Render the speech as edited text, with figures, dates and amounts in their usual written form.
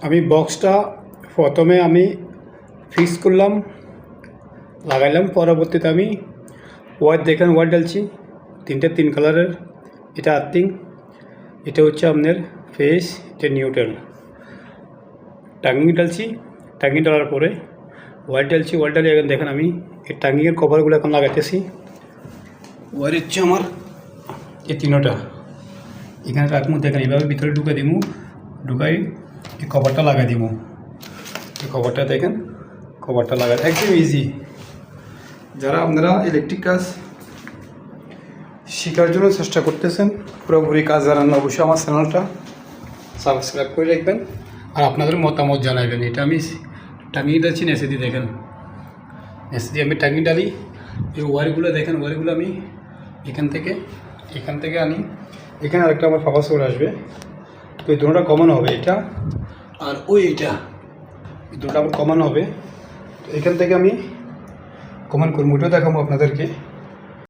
আমি বক্সটা প্রথমে আমি ফিক্স করলাম, লাগাইলাম। পরবর্তীতে আমি ওয়ার দেখেন ওয়ার ডালছি 3 কালারের। এটা আর্থিং, এটা হচ্ছে আপনার ফেস, এটা নিউট্রাল। টাঙ্গিং ডালছি, টাঙ্গিং ডালার পরে ওয়ার ডালছি। ওয়ার ডালে এখন দেখেন আমি এই টাঙ্গিংয়ের কভারগুলো এখন লাগাইতেছি। ওয়ার হচ্ছে আমার এই 3টা এখানে রাখবো। দেখেন এইভাবে ভিতরে ঢুকে দিব, ঢুকাই এই কভারটা লাগাই দিব। এই কভারটা দেখেন, কভারটা লাগাই একদম ইজি। যারা আপনারা ইলেকট্রিক কাজ শেখার জন্য চেষ্টা করতেছেন, পুরোপুরি কাজ জানান, অবশ্যই আমার চ্যানেলটা সাবস্ক্রাইব করে রাখবেন আর আপনাদের মতামত জানাবেন। এটা আমি টাঙিয়ে ডালছি নেসে দিয়ে, দেখেন নেসে দিয়ে আমি টাঙিয়ে ডালি। এই ওয়ারগুলো দেখেন, ওয়ারগুলো আমি এখান থেকে আনি। এখানে আরেকটা আমার ফাঁপা সোর আসবে, তো এই দুটোটা কমন হবে, এটা আর এইটা, এই দুটোটা আমার কমন হবে। তো এখান থেকে আমি কমন করবো, ওটাও দেখাবো আপনাদেরকে।